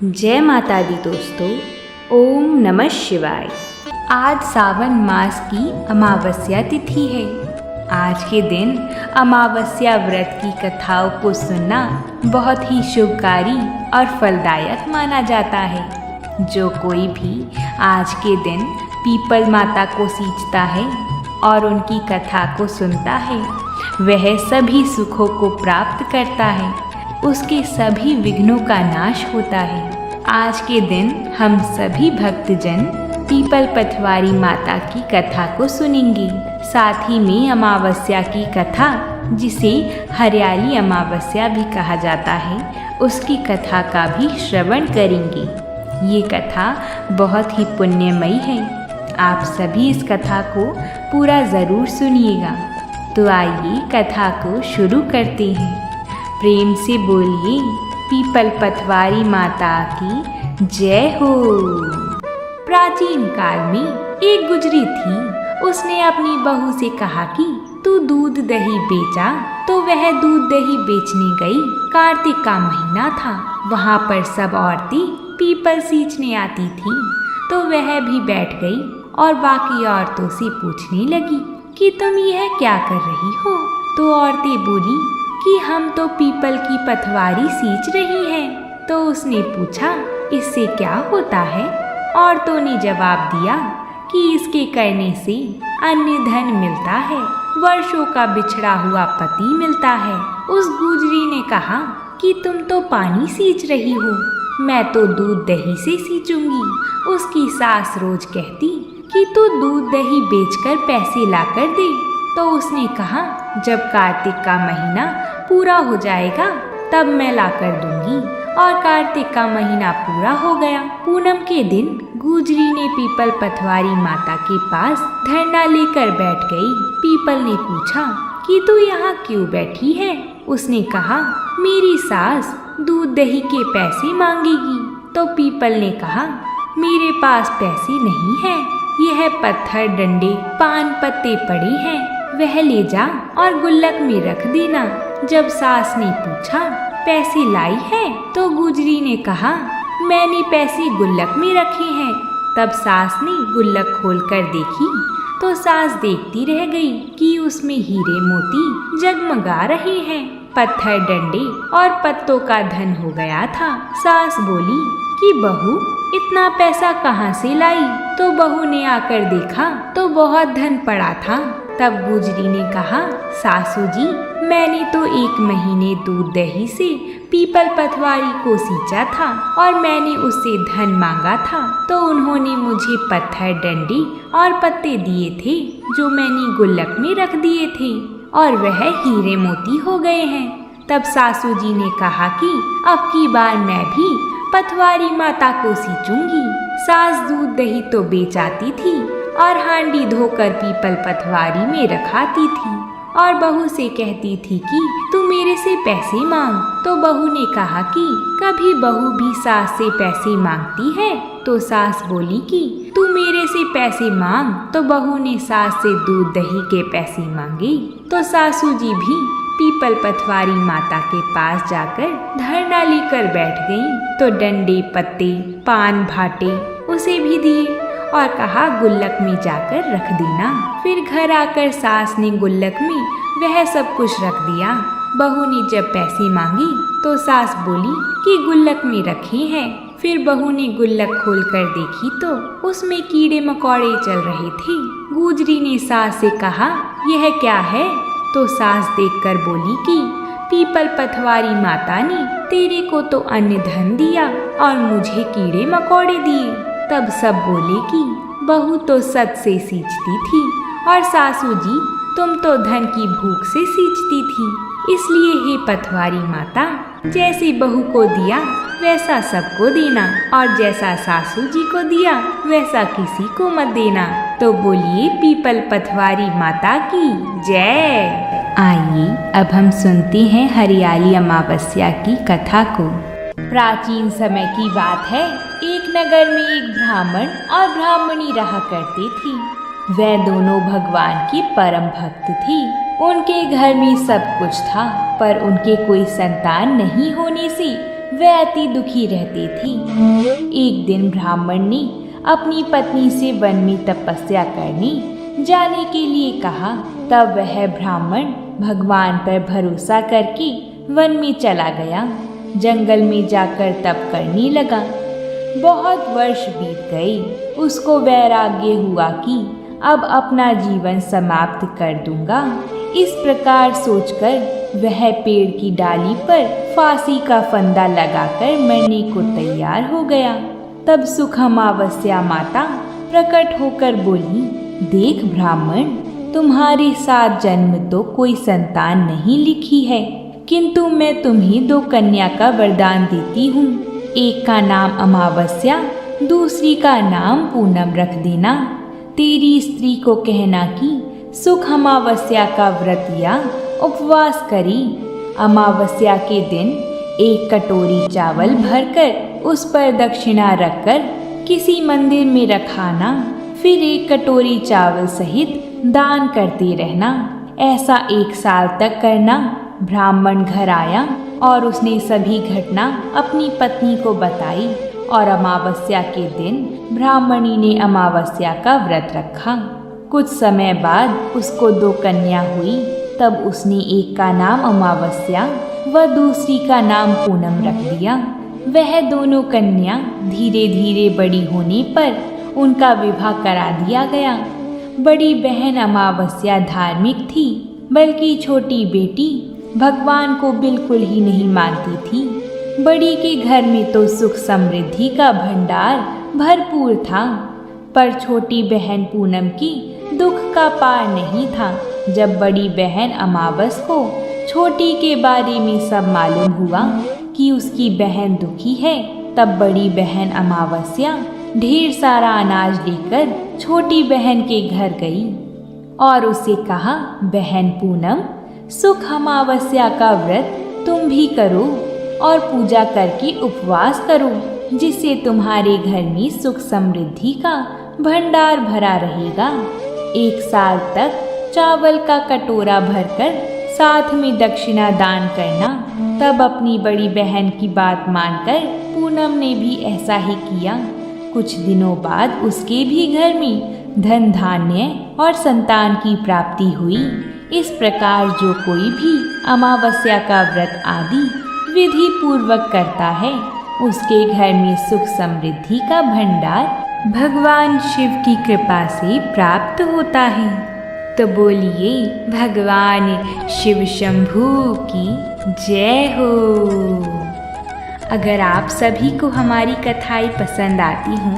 जय माता दी दोस्तों, ओम नमः शिवाय। आज सावन मास की अमावस्या तिथि है। आज के दिन अमावस्या व्रत की कथाओं को सुनना बहुत ही शुभकारी और फलदायक माना जाता है। जो कोई भी आज के दिन पीपल माता को सींचता है और उनकी कथा को सुनता है, वह सभी सुखों को प्राप्त करता है, उसके सभी विघ्नों का नाश होता है। आज के दिन हम सभी भक्तजन पीपल पथवारी माता की कथा को सुनेंगे। साथ ही में अमावस्या की कथा, जिसे हरियाली अमावस्या भी कहा जाता है, उसकी कथा का भी श्रवण करेंगे। ये कथा बहुत ही पुण्यमयी है। आप सभी इस कथा को पूरा ज़रूर सुनिएगा। तो आइए कथा को शुरू करते हैं। प्रेम से बोलिए पीपल पथवारी माता की जय हो। प्राचीन काल में एक गुजरी थी। उसने अपनी बहू से कहा कि तू दूध दही बेचा। तो वह दूध दही बेचने गई। कार्तिक का महीना था। वहाँ पर सब औरतें पीपल सींचने आती थीं। तो वह भी बैठ गई और बाकी औरतों से पूछने लगी कि तुम यह क्या कर रही हो। तो औरतें बोली कि हम तो पीपल की पथवारी सींच रही हैं। तो उसने पूछा, इससे क्या होता है? औरतों ने जवाब दिया कि इसके करने से अन्य धन मिलता है, वर्षों का बिछड़ा हुआ पति मिलता है। उस गुजरी ने कहा कि तुम तो पानी सींच रही हो, मैं तो दूध दही से सींचूंगी। उसकी सास रोज कहती कि तू दूध दही बेचकर पैसे लाकर दे। तो उसने कहा, जब कार्तिक का महीना पूरा हो जाएगा तब मैं लाकर दूंगी। और कार्तिक का महीना पूरा हो गया। पूनम के दिन गुजरी ने पीपल पथवारी माता के पास धरना लेकर बैठ गई। पीपल ने पूछा कि तू यहाँ क्यों बैठी है? उसने कहा, मेरी सास दूध दही के पैसे मांगेगी। तो पीपल ने कहा, मेरे पास पैसे नहीं है, यह पत्थर डंडे पान पत्ते पड़े हैं, वह ले जा और गुल्लक में रख देना। जब सास ने पूछा, पैसे लाई है? तो गुजरी ने कहा, मैंने पैसे गुल्लक में रखे हैं। तब सास ने गुल्लक खोलकर देखी तो सास देखती रह गई कि उसमें हीरे मोती जगमगा रहे हैं। पत्थर डंडे और पत्तों का धन हो गया था। सास बोली कि बहू, इतना पैसा कहाँ से लाई? तो बहू ने आकर देखा तो बहुत धन पड़ा था। तब गुजरी ने कहा, सासू जी, मैंने तो 1 महीने दूध दही से पीपल पथवारी को सींचा था और मैंने उससे धन मांगा था। तो उन्होंने मुझे पत्थर डंडे और पत्ते दिए थे, जो मैंने गुल्लक में रख दिए थे, और वह हीरे मोती हो गए हैं। तब सासू जी ने कहा कि अब की बार मैं भी पथवारी माता को सींचूंगी। सास दूध दही तो बेच आती थी और हांडी धोकर पीपल पथवारी में रखाती थी और बहू से कहती थी कि तू मेरे से पैसे मांग। तो बहू ने कहा कि कभी बहू भी सास से पैसे मांगती है? तो सास बोली कि तू मेरे से पैसे मांग। तो बहू ने सास से दूध दही के पैसे मांगे। तो सासू जी भी पीपल पथवारी माता के पास जाकर धरना लेकर बैठ गईं। तो डंडे पत्ते पान भाटे उसे भी दिए और कहा, गुल्लक में जाकर रख देना। फिर घर आकर सास ने गुल्लक में वह सब कुछ रख दिया। बहू ने जब पैसे मांगी तो सास बोली कि गुल्लक में रखे हैं। फिर बहू ने गुल्लक खोलकर देखी तो उसमें कीड़े मकोड़े चल रहे थे। गुजरी ने सास से कहा, यह क्या है? तो सास देखकर बोली कि पीपल पथवारी माता ने तेरे को तो अन्न धन दिया और मुझे कीड़े मकोड़े दिए। तब सब बोले कि बहू तो सच से सींचती थी और सासू जी तुम तो धन की भूख से सींचती थी। इसलिए हे पथवारी माता, जैसे बहू को दिया वैसा सबको देना और जैसा सासू जी को दिया वैसा किसी को मत देना। तो बोलिए पीपल पथवारी माता की जय। आइए अब हम सुनते हैं हरियाली अमावस्या की कथा को। प्राचीन समय की बात है। एक नगर में एक ब्राह्मण और ब्राह्मणी रहा करती थी। वे दोनों भगवान की परम भक्त थी। उनके घर में सब कुछ था, पर उनके कोई संतान नहीं होने से वे अति दुखी रहते थे। एक दिन ब्राह्मण ने अपनी पत्नी से वन में तपस्या करने जाने के लिए कहा। तब वह ब्राह्मण भगवान पर भरोसा करके वन में चला गया। जंगल में जाकर तप करने लगा। बहुत वर्ष बीत गए। उसको वैराग्य हुआ कि अब अपना जीवन समाप्त कर दूंगा। इस प्रकार सोचकर वह पेड़ की डाली पर फांसी का फंदा लगाकर मरने को तैयार हो गया। तब सुख अमावस्या माता प्रकट होकर बोली, देख ब्राह्मण, तुम्हारे 7 जन्म तो कोई संतान नहीं लिखी है, किंतु मैं तुम्हें 2 कन्या का वरदान देती हूँ। एक का नाम अमावस्या, दूसरी का नाम पूनम रख देना। तेरी स्त्री को कहना कि सुख अमावस्या का व्रत या उपवास करी। अमावस्या के दिन 1 कटोरी चावल भरकर उस पर दक्षिणा रखकर किसी मंदिर में रखाना। फिर 1 कटोरी चावल सहित दान करते रहना। ऐसा 1 साल तक करना। ब्राह्मण घर आया और उसने सभी घटना अपनी पत्नी को बताई और अमावस्या के दिन ब्राह्मणी ने अमावस्या का व्रत रखा। कुछ समय बाद उसको 2 कन्या हुई। तब उसने एक का नाम अमावस्या व दूसरी का नाम पूनम रख दिया। वह दोनों कन्या धीरे धीरे बड़ी होने पर उनका विवाह करा दिया गया। बड़ी बहन अमावस्या धार्मिक थी, बल्कि छोटी बेटी भगवान को बिल्कुल ही नहीं मानती थी। बड़ी के घर में तो सुख समृद्धि का भंडार भरपूर था, पर छोटी बहन पूनम की दुख का पार नहीं था। जब बड़ी बहन अमावस को छोटी के बारे में सब मालूम हुआ कि उसकी बहन दुखी है, तब बड़ी बहन अमावस्या ढेर सारा अनाज लेकर छोटी बहन के घर गई और उसे कहा, बहन पूनम, सुख अमावस्या का व्रत तुम भी करो और पूजा करके उपवास करो, जिससे तुम्हारे घर में सुख समृद्धि का भंडार भरा रहेगा। 1 साल तक चावल का कटोरा भरकर साथ में दक्षिणा दान करना। तब अपनी बड़ी बहन की बात मानकर पूनम ने भी ऐसा ही किया। कुछ दिनों बाद उसके भी घर में धन धान्य और संतान की प्राप्ति हुई। इस प्रकार जो कोई भी अमावस्या का व्रत आदि विधि पूर्वक करता है, उसके घर में सुख समृद्धि का भंडार भगवान शिव की कृपा से प्राप्त होता है। तो बोलिए भगवान शिव शंभू की जय हो। अगर आप सभी को हमारी कथाएं पसंद आती हों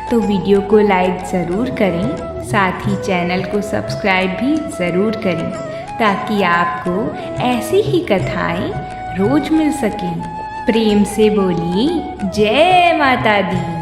तो वीडियो को लाइक ज़रूर करें, साथ ही चैनल को सब्सक्राइब भी ज़रूर करें, ताकि आपको ऐसी ही कथाएं रोज मिल सकें। प्रेम से बोलिए जय माता दी।